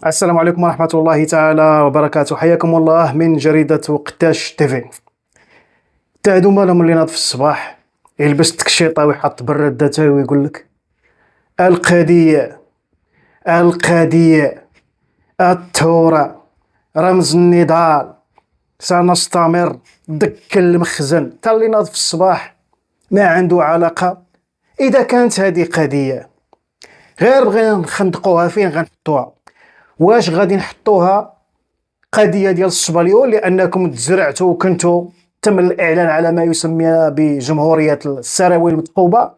السلام عليكم ورحمة الله تعالى وبركاته. حياكم الله من جريدة وقتاش تيفي. تا هادو مالهم اللي ناض في الصباح يلبس تكشيطة ويحط براد تاعو ويقول لك القضية الثورة رمز النضال سنستمر. دك المخزن تا اللي ناض في الصباح ما عنده علاقة. إذا كانت هذه قضية غير بغينا نخندقوها، فين غنحطوها؟ واش غادي نحطوها قضية ديال الصباليون لأنكم تزرعتوا وكنتوا تم الإعلان على ما يسمى بجمهورية السراويل المثقوبة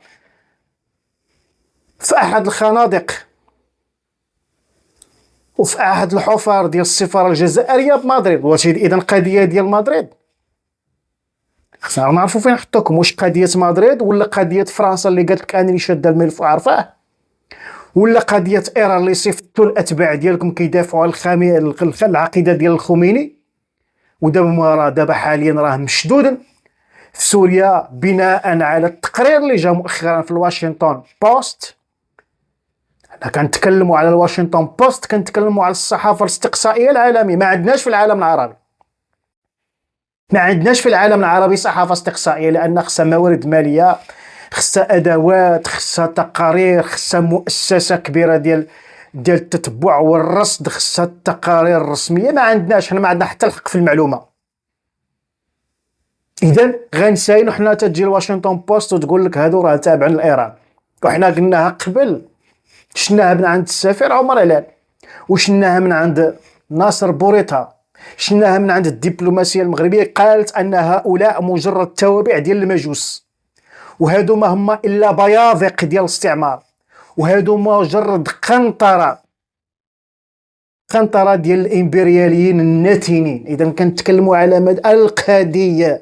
في أحد الخنادق وفي أحد الحفر ديال السفارة الجزائرية بمدريد؟ واش إذا قضية ديال مدريد؟ خصنا نعرفوا فين نحطوكم. واش قضية مدريد ولا قضية فرنسا اللي قالت لك أنني شادة الملف وعارفاه، ولا قضية إيران اللي صيفطتوا الأتباع ديالكم كيدافعوا على العقيدة ديال الخميني، ودابا حاليا راه مشدود في سوريا بناء على التقرير اللي جا مؤخرا في الواشنطن بوست. حنا كنتكلموا على الواشنطن بوست، كنتكلموا على الصحافة الاستقصائية العالمية. ما عندناش في العالم العربي صحافة استقصائية، لأن خصها موارد مالية، خصها أدوات، خصها تقارير، خصها مؤسسة كبيرة ديال التتبع والرصد، خصها التقارير الرسمية. ما عندناش، حنا ما عندنا حتى الحق في المعلومة. إذن غنساينو حنا تجي الواشنطن بوست وتقول لك هادو راه تابعين لإيران، وحنا قلناها قبل. شناها من عند السفير عمر علال، وشناها من عند ناصر بوريطة، شناها من عند الدبلوماسية المغربية. قالت أن هؤلاء مجرد توابع ديال المجوس، وهادو ما هما إلا بياضق ديال الاستعمار، وهادو مجرد قنطرة ديال الإمبرياليين الناتنين. إذا كنتكلموا على مدى القضية.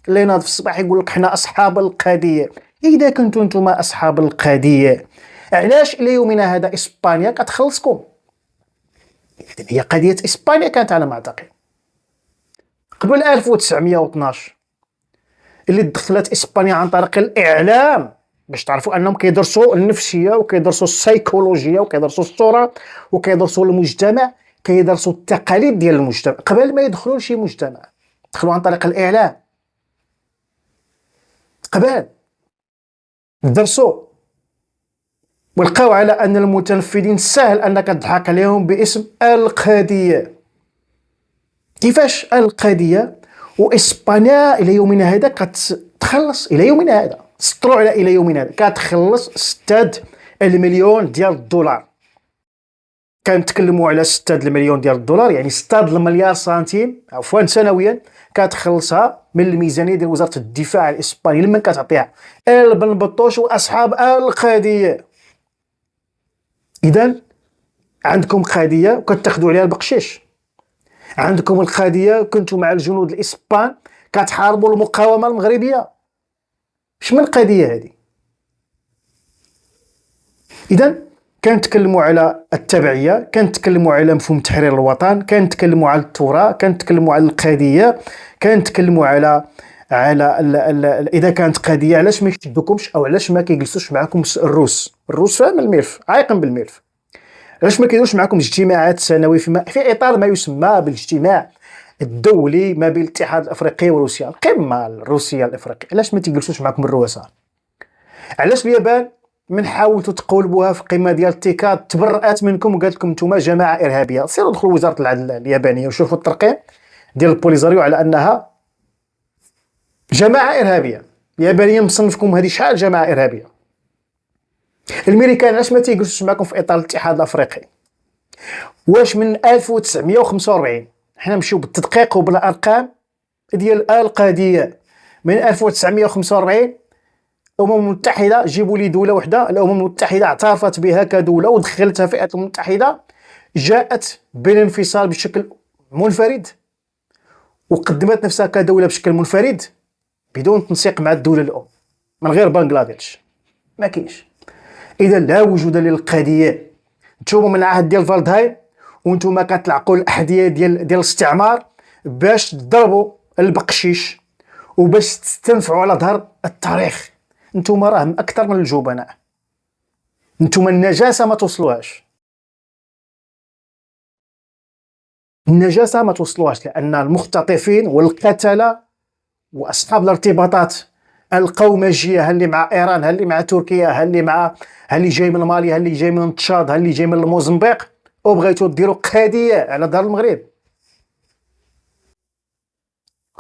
اللي ناض في الصباح يقول لك حنا أصحاب القضية. إذا كنتوا نتوما أصحاب القضية، علاش إلى يومنا هذا إسبانيا كتخلصكم؟ هي قضية إسبانيا كانت على ما أعتقد قبل 1912 اللي دخلت إسبانيا عن طريق الإعلام، باش تعرفوا أنهم كيدرسوا النفسية وكيدرسوا السيكولوجية وكيدرسوا الصورة وكيدرسوا المجتمع، كيدرسوا التقاليد ديال المجتمع قبل ما يدخلوا لشي مجتمع. دخلوا عن طريق الإعلام، قبل درسوا ولقاو على أن المتنفذين سهل أنك تضحك عليهم باسم القضية. كيفاش القضية؟ وإسبانيا إلى يومنا هذا كتخلص، إلى يومنا هذا سطروا على إلى يومنا هذا كتخلص 6 المليون ديال الدولار. كنتكلموا على 6 المليون ديال الدولار، يعني 6 المليار سنتيم عفوا سنويا كتخلصها من الميزانية ديال وزارة الدفاع الإسبانية لمن كتعطيها؟ البن بطوش وأصحاب القضية. إذن عندكم قضية وكتاخدوا عليها البقشيش. عندكم القضية كنتوا مع الجنود الإسبان كتحاربوا المقاومة المغربية. اش من قضية هذه؟ إذن كنتكلموا على التبعية، كنتكلموا على مفهوم تحرير الوطن، كنتكلموا على التراث، كنتكلموا على القضية، كنتكلموا على إذا كانت قضية علاش ما يكتبوكمش أو علاش ما كيجلسوش معكم الروس فاهم الملف، عايقن بالملف. علاش ما كيديروش معكم اجتماعات سنوية في إطار ما يسمى بالاجتماع الدولي ما بين الاتحاد الأفريقي وروسيا، القمة الروسية الأفريقية؟ علاش ما تيجلسوش معكم الرؤساء؟ علاش اليابان من حاولتوا تقولبوها في قمة ديال التيكاد تبرأت منكم وقالت لكم نتوما جماعة إرهابية؟ سيروا دخلوا وزارة العدل اليابانية وشوفوا الترقيم ديال البوليزاريو على أنها جماعة إرهابية. اليابانية مصنفكم هذه شحال جماعة إرهابية. الامريكان علاش ما تيجلسوش معكم في اطار الاتحاد الافريقي؟ واش من 1945 حنا نمشيو بالتدقيق وبالارقام ديال القضيه، من 1945 الامم المتحده جيبوا لي دوله وحده، الامم المتحده اعترفت بها كدوله ودخلتها في الامم المتحده، جاءت بالانفصال بشكل منفرد وقدمت نفسها كدوله بشكل منفرد بدون تنسيق مع الدوله الام، من غير بنغلاديش ما كاينش. إذا لا وجود للقضية. نتوما من العهد ديال فالدهايم وانتوما كتلعقوا الأحذية ديال الاستعمار باش تضربوا البقشيش وباش تستنفعوا على ظهر التاريخ. نتوما راهم أكثر من الجبناء، نتوما النجاسة ما توصلوهاش. النجاسة ما توصلوهاش، لأن المختطفين والقتلة وأصحاب الارتباطات القومجية، ها اللي مع إيران، ها اللي مع تركيا، ها اللي جاي من مالي، ها اللي جاي من تشاد، ها اللي جاي من الموزمبيق، وبغيتو ديروا قضية على دار المغرب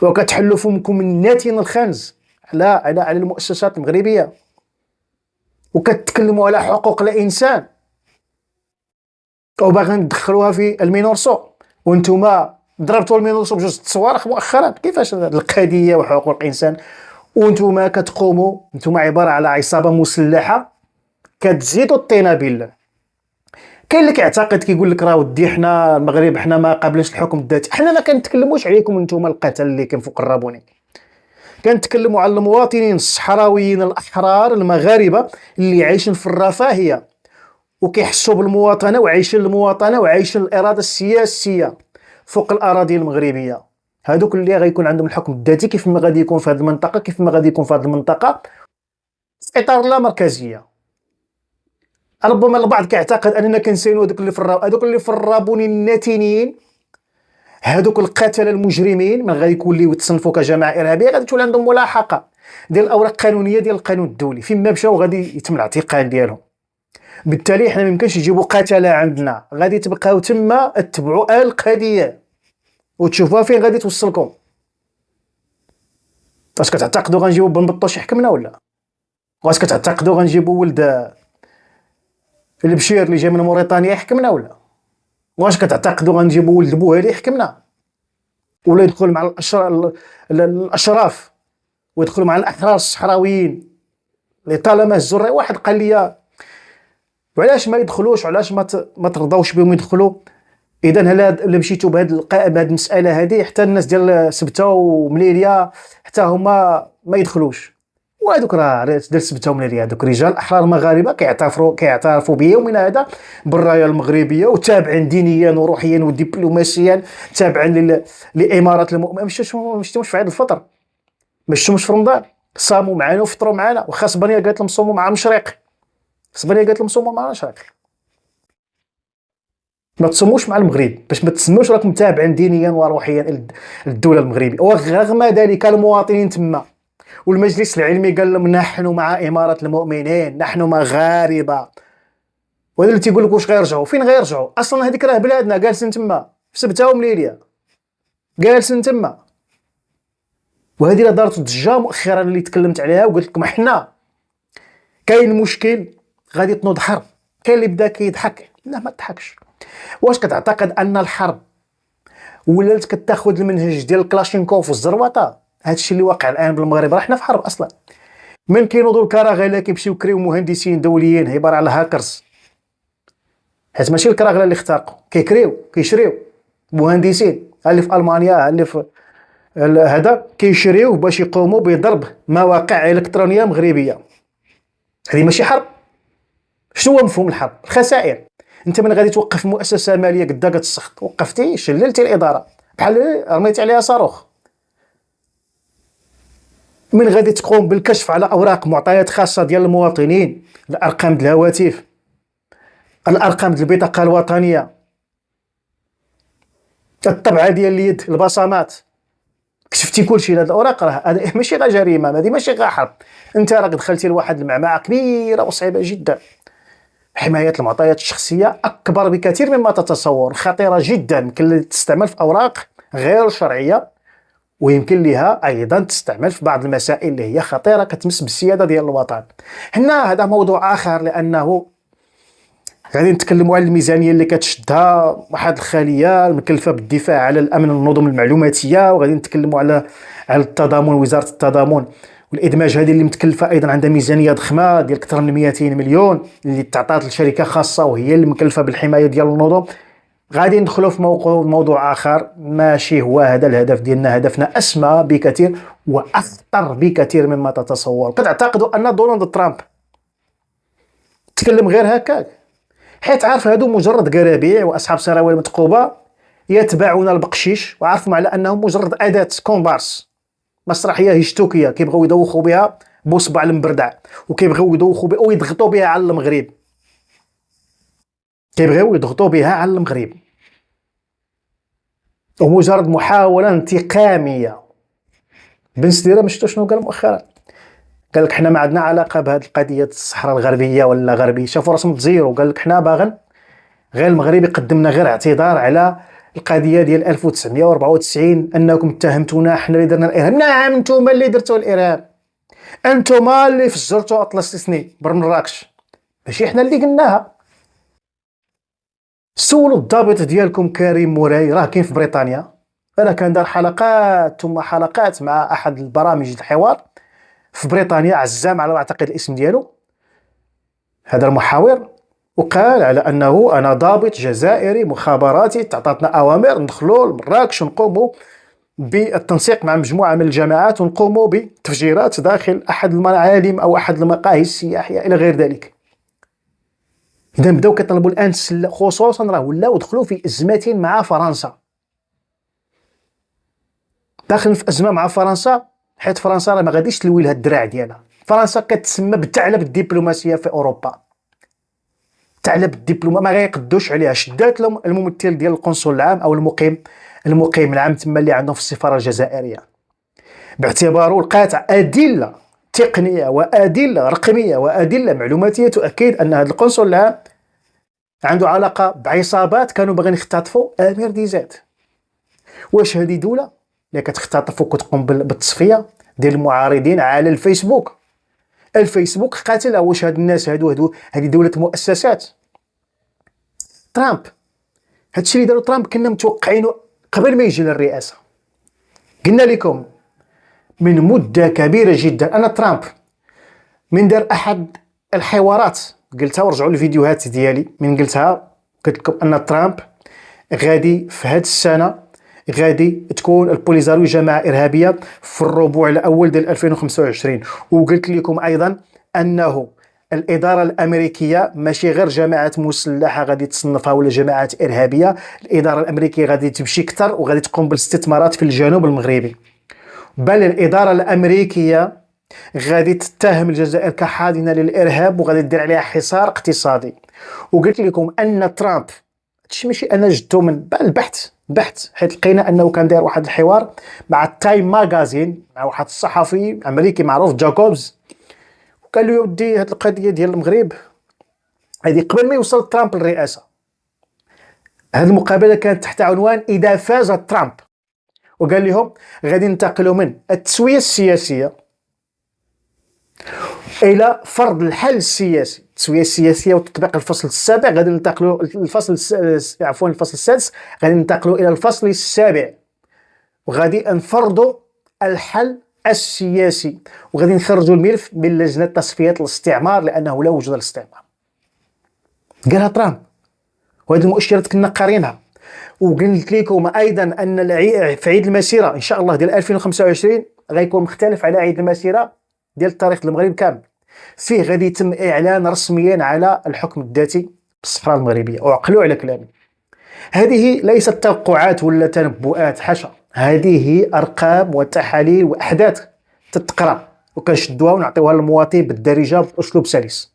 وكتحلوا فمكم من ناتين الخنز على المؤسسات المغربية، وكتكلموا على حقوق الإنسان، وباغيين ندخلوها في المينورسو، وانتم ضربتوا المينورسو بجوج الصواريخ مؤخرا. كيفاش القضية وحقوق الإنسان وانتم كتقوموا؟ انتم عبارة على عصابة مسلحة كتزيدوا الطينة بالله. كاين اللي كيعتقد كيقول لك راه ودي حنا المغرب حنا ما قابلناش الحكم الذاتي. حنا ما كنتكلموش عليكم انتم القتل اللي كان فوق الرابوني، كنتكلموا على المواطنين الصحراويين الأحرار المغاربة اللي عايشين في الرفاهية وكيحسوا بالمواطنة وعايشين المواطنة وعايشين الإرادة السياسية فوق الأراضي المغربية. هادوك اللي غيكون عندهم الحكم الذاتي كيف ما غادي يكون في هذه المنطقة، كيف ما غادي يكون في هذه المنطقة في إطار لا مركزية. ربما البعض كيعتقد أننا كنساينوا هادوك اللي في الرابوني الناتنين، هادوك القتلة المجرمين من غادي يوليو يتصنفوا كجماعة إرهابية، غادي تولي عندهم ملاحقة ديال الأوراق القانونية ديال القانون الدولي، فيما مشاو غادي يتم الاعتقال ديالهم. بالتالي حنا ميمكنش يجيبوا قتلة عندنا، غادي تبقاو تما تتبعوا القضية وتشوفوها فين غادي توصلكم. واش كتعتقدوا غنجيبوا بن بطوش يحكمنا ولا؟ واش كتعتقدوا غنجيبوا ولد البشير اللي جاي من موريتانيا يحكمنا ولا؟ واش كتعتقدوا غنجيبوا ولد بوهالي يحكمنا؟ ولا يدخل مع الاشراف ويدخل مع الاحرار الصحراويين اللي طالما هزوا الراي؟ واحد قال لي وعلاش ما يدخلوش، وعلاش ما ترضاوش بهم يدخلوا؟ اذا هلا مشيتوا بهذه المساله هذه، حتى الناس ديال سبته ومليليه حتى هما ما يدخلوش. وهذوك راه ديال سبته ومليليه هذوك رجال احرار مغاربه كيعترفوا بيومنا هذا بالرايه المغربيه، وتابعين دينيا وروحيا ودبلوماسيا، تابعين لامارات المؤمنين. مشيتوش في عيد الفطر، مشيتوش في رمضان، صاموا معنا وفطروا معنا، وخا اسبانيا قالت لهم صوموا مع المشرق، اسبانيا قالت لهم صوموا مع المشرق. ما تصوموش مع المغرب باش ما تسموش راكم تابعين دينيا وروحيا للدوله المغربيه. ورغم ذلك المواطنين تما والمجلس العلمي قال لهم نحن مع إمارة المؤمنين، نحن مغاربة. وهذا اللي تيقول لك واش غيرجعوا؟ فين غيرجعوا؟ اصلا هذيك راه بلادنا، جالسين تما في سبته ومليليه، جالسين تما. وهذه اللي دارت الضجه مؤخرا اللي تكلمت عليها وقلت لكم حنا كاين مشكل غادي تنوض حرب. كاين اللي بدا كيضحك، لا ما تضحكش. واش كتعتقد ان الحرب ولات كتاخذ المنهج ديال الكلاشينكوف والزرواطه؟ هادشي اللي واقع الان بالمغرب، راه حنا في حرب اصلا. من كينوضوا الكراغله كيمشيو يكريو مهندسين دوليين عباره على هاكرز، حيت ماشي الكراغله اللي اخترقوا، كيشريو مهندسين اللي في المانيا، اللي في هذا كيشريوه باش يقوموا بضرب مواقع الكترونيه مغربيه. هذه ماشي حرب؟ شنو هو مفهوم الحرب؟ الخسائر. انت من غادي توقف مؤسسه ماليه قداك السخط، وقفتي شللتي الاداره بحال رميتي عليها صاروخ. من غادي تقوم بالكشف على اوراق معطيات خاصه ديال المواطنين، الارقام ديال الهواتف، الارقام ديال البطاقه الوطنيه، الطبعه ديال اليد، البصمات، كشفتي كلشي. هاد الاوراق راه ماشي غير جريمه، هذه ماشي غير حرب. انت راك دخلتي لواحد المعمعه كبيره وصعيبه جدا. حمايه المعطيات الشخصيه اكبر بكثير مما تتصور، خطيره جدا، يمكن تستعمل في اوراق غير شرعيه، ويمكن لها ايضا تستعمل في بعض المسائل اللي هي خطيره كتمس بالسياده ديال الوطن. هنا هذا موضوع اخر، لانه غادي نتكلموا على الميزانيه اللي كتشدها واحد الخليه المكلفه بالدفاع على الامن والنظم المعلوماتيه، وغادي نتكلموا على التضامن، وزاره التضامن والادماج هذه اللي متكلفه ايضا عندها ميزانيه ضخمه ديال اكثر من 200 مليون اللي تعطات لشركه خاصه وهي اللي مكلفه بالحمايه ديال النظم. غادي ندخلوا في موضوع اخر، ماشي هو هذا الهدف ديالنا، هدفنا اسمى بكثير واخطر بكثير مما تتصور. كتعتقدوا ان دونالد ترامب تكلم غير هكاك حيت عارف هادو مجرد قرابيع واصحاب سراويل مثقوبه يتبعون البقشيش، وعارفهم على انهم مجرد اداه كومبارس، مسرحيه هشتوكيه كيبغيو يدوخوا بها بوصبع المبردع، وكيبغيو يدوخوا بها ويضغطوا بها على المغرب، كيبغيو يضغطوا بها على المغرب. ومجرد محاولة انتقامية. بن سديرة ما شفتوا شنو قال مؤخرا؟ قال لك حنا ما عندنا علاقة بهذه القضية الصحراء الغربية ولا غربية، شافوا راسهم تزيروا، قال لك حنا باغن غير المغرب يقدم لنا غير اعتذار على القضية ديال 1994 أنكم اتهمتونا حنا اللي درنا الإرهاب. نعم انتم اللي درتوا الإرهاب، انتم اللي فجرتوا أطلس سنين بر مراكش، ماشي حنا اللي قلناها. سولوا الضابط ديالكم كريم موراي، راه كاين في بريطانيا، انا كان دار حلقات ثم حلقات مع احد البرامج الحوار في بريطانيا، عزام على ما اعتقد الاسم ديالو هذا المحاور، وقال على انه انا ضابط جزائري مخابراتي تعطاتنا اوامر ندخلوا لمراكش ونقوموا بالتنسيق مع مجموعه من الجماعات ونقوموا بتفجيرات داخل احد المعالم او احد المقاهي السياحيه الى غير ذلك. اذا بداو كيطلبوا الان خصوصا راه ولاو دخلوا في ازمه مع فرنسا، داخل في ازمه مع فرنسا، حيت فرنسا راه ما غاديش تلوي لها الدراع ديالها. فرنسا كتسمى بثعلب الدبلوماسيه في اوروبا، ثعلب الدبلوماسيه ما غيقدوش عليها. شدات لهم الممثل ديال القنصل العام او المقيم العام تما اللي عندهم في السفاره الجزائريه، باعتباره لقات ادله تقنيه وادله رقميه وادله معلوماتيه تؤكد ان هذا القنصل العام عنده علاقه بعصابات كانوا باغيين يختطفوا امير ديزاد. واش هذه دوله اللي كتختطف وكتقوم بالتصفيه ديال المعارضين على الفيسبوك؟ الفيسبوك قاتل. واش هاد الناس هادو هذه دوله مؤسسات؟ ترامب، هادشي اللي دارو ترامب كنا متوقعينه قبل ما يجي للرئاسه. قلنا لكم من مده كبيره جدا ان ترامب من دار احد الحوارات، قلتها ورجعوا الفيديوهات ديالي من قلتها، قلت لكم ان ترامب غادي في هاد السنه غادي تكون البوليزاريو جماعه ارهابيه في الربوع الاول ديال 2025. وقلت لكم ايضا انه الاداره الامريكيه ماشي غير جماعه مسلحه غادي تصنفها ولا جماعات ارهابيه، الاداره الامريكيه غادي تمشي اكثر وغادي تقوم بالاستثمارات في الجنوب المغربي، بل الاداره الامريكيه غادي تتهم الجزائر كحاضنه للارهاب وغادي دير عليها حصار اقتصادي. وقلت لكم ان ترامب، هادشي ماشي انا جدته من البحث، حيت لقينا انه كان داير واحد الحوار مع التايم ماغازين مع واحد الصحفي امريكي معروف جاكوبز، وقال له يا ودي هاد القضيه ديال المغرب هذه قبل ما يوصل ترامب للرئاسه. هذه المقابله كانت تحت عنوان اذا فاز ترامب، وقال لهم غادي ننتقلوا من التسويه السياسيه الى فرض الحل السياسي. التسويه السياسيه وتطبيق الفصل السابع غادي ننتقلوا الفصل السادس غادي ننتقلوا الى الفصل السابع، وغادي نفرضوا الحل السياسي، وغادي نخرجوا الملف من لجنه تصفيه الاستعمار لانه لا وجود للاستعمار. قالها ترامب، وهذه المؤشرات كنا قارينها. وقلت لكم ايضا ان في عيد المسيره ان شاء الله ديال 2025 غيكون مختلف على عيد المسيره ديال التاريخ المغرب كامل، فيه غادي يتم اعلان رسميا على الحكم الذاتي بالصحراء المغربيه. وعقلوا على كلامي، هذه ليست توقعات ولا تنبؤات، حاشا، هذه ارقام وتحاليل واحداث تتقرا وكنشدوها ونعطيوها للمواطن بالدارجه باسلوب سلس.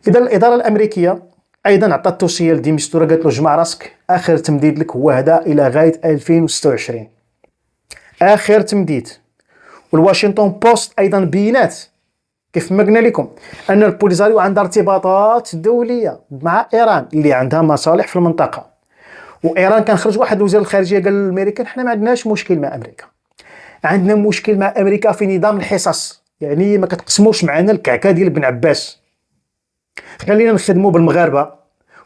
اذا الاداره الامريكيه ايضا عطات توصيه لديمستورا، قالت له جمع راسك، اخر تمديد لك هو هذا الى غايه 2026، اخر تمديد. والواشنطن بوست ايضا بينات كيف ما قلنا لكم ان البوليزاريو عندها ارتباطات دوليه مع ايران اللي عندها مصالح في المنطقه. وايران كان خرج واحد وزير الخارجيه قال للامريكان حنا ما عندناش مشكل مع امريكا، عندنا مشكل مع امريكا في نظام الحصص، يعني ما كتقسموش معنا الكعكه ديال بن عباس، خلينا نخدموا بالمغاربه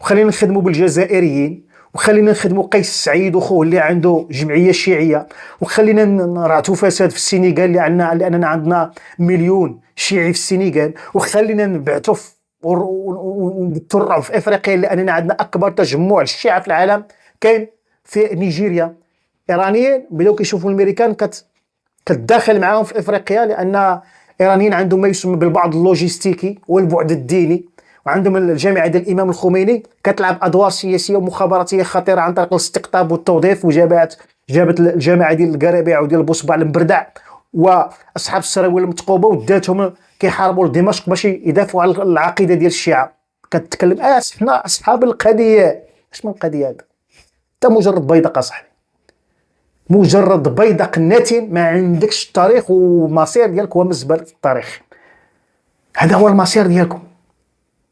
وخلينا نخدموا بالجزائريين وخلينا نخدموا قيس سعيد وخوه اللي عنده جمعيه شيعيه، وخلينا نرعتوا فساد في السنغال اللي عندنا لاننا عندنا مليون شيعي في السنغال، وخلينا نبعثوا ونترعوا في افريقيا لاننا عندنا اكبر تجمع للشيعه في العالم كاين في نيجيريا. ايرانيين بداو كيشوفوا الامريكان كتداخل معاهم في افريقيا، لان ايرانيين عندهم ما يسمى بالبعد اللوجستيكي والبعد الديني، وعندهم الجامعه ديال الامام الخميني كتلعب ادوار سياسيه ومخابراتيه خطيره عن طريق الاستقطاب والتوظيف، جابت الجامعه ديال القرابيع وديال بوصبع المبردع واصحاب السراويل المثقوبه وداتهم كيحاربوا لدمشق باش يدافعوا على العقيده ديال الشيعه. كتكلم حنا اصحاب القضيه. اش من قضيه هذا؟ انت مجرد بيضه صاحبي. مجرد بيضة قناتين، ما عندكش تاريخ، ومصير ديالك هو مزبلة التاريخ. هذا هو المصير ديالكم،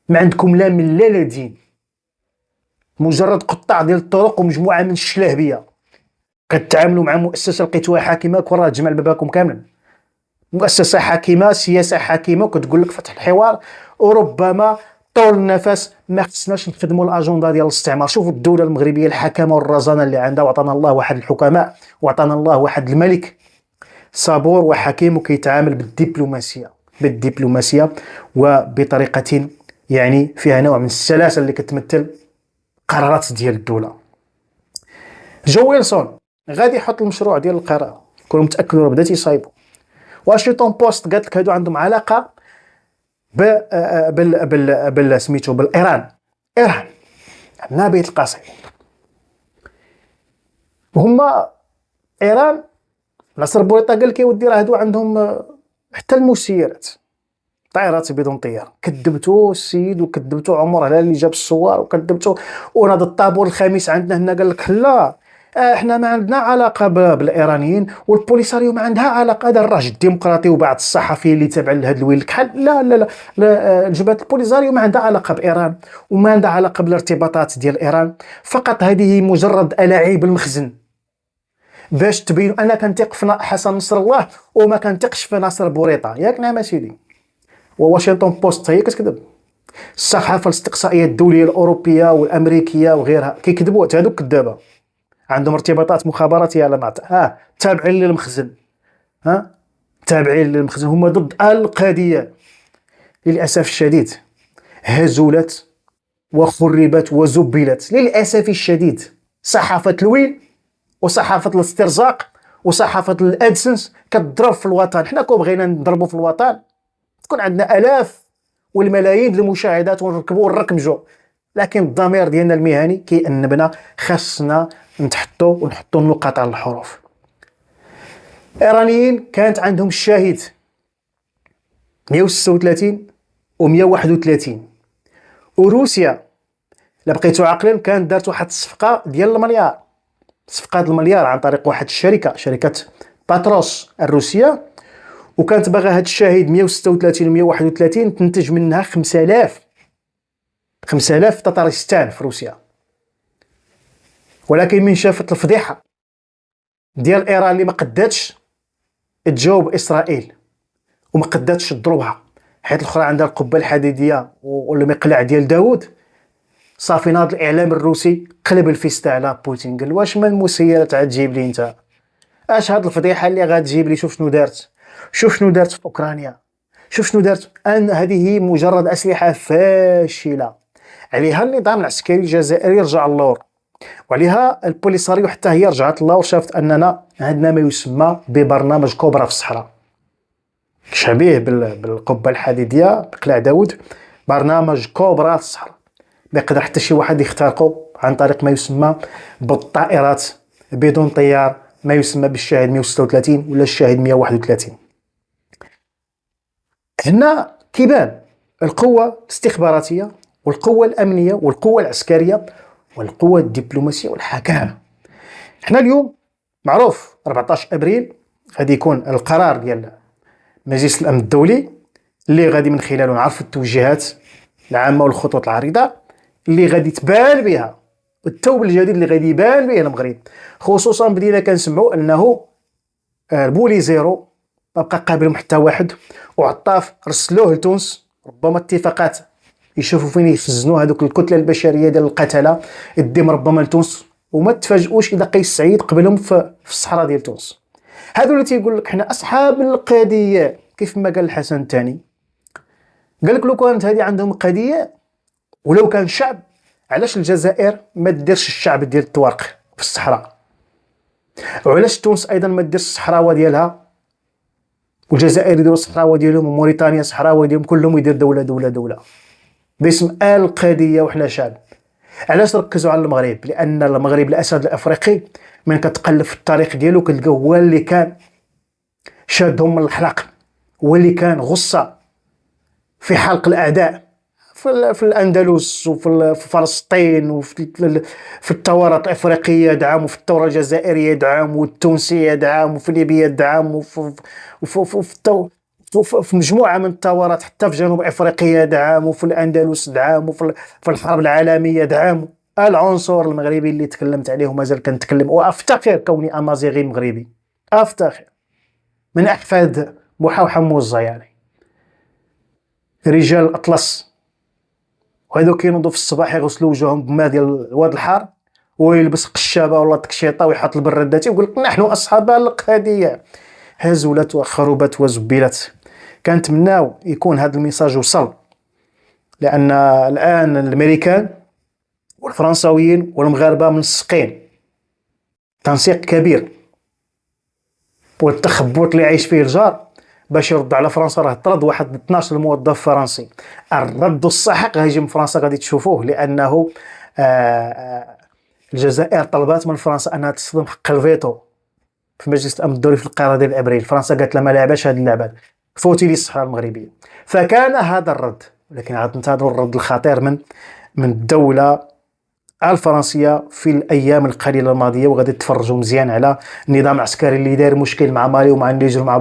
ما عندكم لا من لا دين، مجرد قطاع ديال الطرق ومجموعة من الشلاهبية. كتعاملوا مع مؤسسة لقيتوها حاكمة، كون تجمع باباكم كاملا. مؤسسة حاكمة، سياسة حاكمة، وكتقول لك فتح الحوار، وربما طول النفس ما خصناش نخدموا الاجنده ديال الاستعمار. شوفوا الدوله المغربيه الحكمه والرزانه اللي عندها، وعطانا الله واحد الحكماء، وعطانا الله واحد الملك صبور وحكيم وكيتعامل بالدبلوماسيه وبطريقه يعني فيها نوع من السلاسه اللي كتمثل قرارات ديال الدوله. جو ويلسون غادي يحط المشروع ديال القرار، كونوا متاكدين بدا تيصايبوا. واشنطن بوست قالت لك هادو عندهم علاقه بال سميتو بالايران. ايران عندنا بيت القصيم، وهما ايران نصر بوريطه قال لك يا ودي راه هادو عندهم حتى المسيرات، طائرات بدون طيار. كذبتو السيد وكذبتو عمر على اللي جاب الصور، وكذبتو وناض الطابور الخامس عندنا هنا قال لك لا احنا ما عندنا علاقه بالايرانيين، والبوليساريو ما عندها علاقه. هذا الراجل الديمقراطي وبعض الصحفيين اللي تابع لهذا الويل الكحل، لا لا لا, لا جبهه البوليساريو ما عندها علاقه بايران، وما عندها علاقه بالارتباطات ديال ايران. فقط هذه مجرد الاعيب المخزن باش تبين انا كنثق في حسن نصر الله وما كنثقش في ناصر بوريطه. ياك نعم سيدي. وواشنطن بوست هي كتكذب، الصحافه الاستقصائيه الدوليه الاوروبيه والامريكيه وغيرها كيكذبوا، هذوك كذابه، عندهم ارتباطات مخابراتيه على ما تابعين للمخزن، تابعين للمخزن، هما ضد القضيه. للاسف الشديد هزلت وخربت وزبلت للاسف الشديد صحافه الويل وصحافه الاسترزاق وصحافه الادسنس كتضرب في الوطن. حنا كون بغينا نضربوا في الوطن تكون عندنا الاف والملايين المشاهدات ونركبوا ونركمجوا، لكن الضمير ديالنا المهني كيأنبنا، خاصنا ونحطوا النقاط على الحروف. الايرانيين كانت عندهم الشاهد 136 و131، وروسيا لا بقيتوا عاقلين كانت دارت واحد الصفقه ديال المليار، صفقه المليار عن طريق واحد الشركه، شركه باتروس الروسيه، وكانت باغا هاد الشاهد 136 و 131 تنتج منها 5000 تتارستان في روسيا. ولكن من شافت الفضيحه ديال ايران اللي ما قداتش تجاوب اسرائيل وما قداتش تضربها، حيت الاخرى عندها القبه الحديديه والمقلاع ديال داوود، صافي ناض الاعلام الروسي قلب الفيستا على بوتين، قال واش من مسيرات عاد تجيب لي انت؟ اش هاد الفضيحه اللي غتجيب لي؟ شوف شنو دارت، شوف شنو دارت في اوكرانيا، شوف شنو دارت. ان هذه مجرد اسلحه فاشله، عليها النظام العسكري الجزائري رجع اللور، وعليها البوليساريو حتى هي رجعت اللور، وشافت اننا عندنا ما يسمى ببرنامج كوبرا في الصحراء، شبيه بالقبه الحديديه بقلاع داوود، برنامج كوبرا في الصحراء ما يقدر حتى شي واحد يخترقه عن طريق ما يسمى بالطائرات بدون طيار، ما يسمى بالشاهد 136 ولا الشاهد 131. هنا كيبان القوة الاستخباراتية والقوة الأمنية والقوة العسكرية والقوة الدبلوماسية والحكامة. احنا اليوم معروف 14 أبريل غادي يكون القرار ديال مجلس الأمن الدولي اللي غادي من خلاله نعرف التوجيهات العامة والخطوط العريضة اللي غادي تبان بها الثوب الجديد اللي غادي يبان به المغرب. خصوصا بدينا كنسمعوا انه البولي زيرو ما بقى قابل حتى واحد، وعطاف رسلوه لتونس، ربما اتفاقات يشوفوا فين يخزنوا هذوك الكتله البشريه ديال القتله يديهم ربما لتونس، وما تفاجئوش اذا قيس سعيد قبلهم في الصحراء ديال تونس. هذو اللي تيقول لك حنا اصحاب القضيه، كيف ما قال الحسن الثاني، قال لك لو كانت هذه عندهم قضيه ولو كان شعب، علاش الجزائر ما ديرش الشعب ديال التوارق في الصحراء؟ وعلاش تونس ايضا ما ديرش الصحراوه ديالها، والجزائر يديروا الصحراوه ديالهم، وموريتانيا الصحراوه ديالهم، كلهم يدير دوله باسم القضيه وحنا شعب؟ علاش ركزوا على المغرب؟ لان المغرب الاسد الافريقي من كتقلب في التاريخ ديالو كتلقى هو اللي كان شادهم من الحلق، هو اللي كان غصه في حلق الاعداء في الأندلس في فلسطين في الثورات الإفريقية دعم، وفي الثورة الجزائرية دعم، والتونسية دعم، وفي ليبيا دعم، وفي مجموعة من الثورات حتى في جنوب أفريقيا دعم، وفي الأندلس دعم، في الحرب العالمية دعم. العنصر المغربي اللي تكلمت عليه ومازال كنتكلم، وأفتخر كوني أمازيغي مغربي، أفتخر من أحفاد بوحة وحموزة، يعني رجال الأطلس، وهذو كينوضوا في الصباح يغسلوا وجوههم بماء ديال الواد الحار، ويلبس قشابه ولا تكشيطه ويحط البرادات ويقول لك نحن اصحاب القضيه. هزلت وخربت وزبلت. كنتمناو يكون هذا الميساج وصل، لان الان الامريكان والفرنساويين والمغاربه منسقين تنسيق كبير، والتخبط اللي عايش فيه الجار باش يرد على فرنسا راه طرد واحد 12 موظف فرنسي. الرد الساحق غيجي من فرنسا، غادي تشوفوه، لانه الجزائر طلبات من فرنسا انها تستخدم حق الفيتو في مجلس الامن الدولي في القرار ديال ابريل. فرنسا قالت لا، ما لعباش هذه اللعبه، فوتي لي الصحراء المغربيه. فكان هذا الرد، ولكن عاد ننتظروا الرد الخطير من الدوله الفرنسيه في الايام القليله الماضيه، وغادي تفرجوا مزيان على النظام العسكري اللي داير مشكل مع مالي ومع النيجر ومع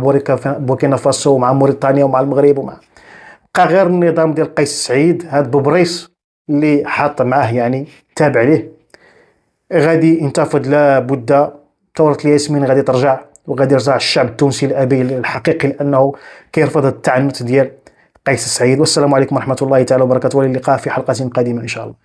بوركينا فاسو ومع موريتانيا ومع المغرب، بقى غير النظام ديال قيس سعيد، هاد بوبريس اللي حاط معاه يعني تابع ليه. غادي ينتفض لابد. ثورة الياسمين غادي ترجع، وغادي يرجع الشعب التونسي الأبي الحقيقي، لأنه كيرفض التعنت ديال قيس سعيد. والسلام عليكم ورحمة الله تعالى وبركاته، والى اللقاء في حلقة قادمة إن شاء الله.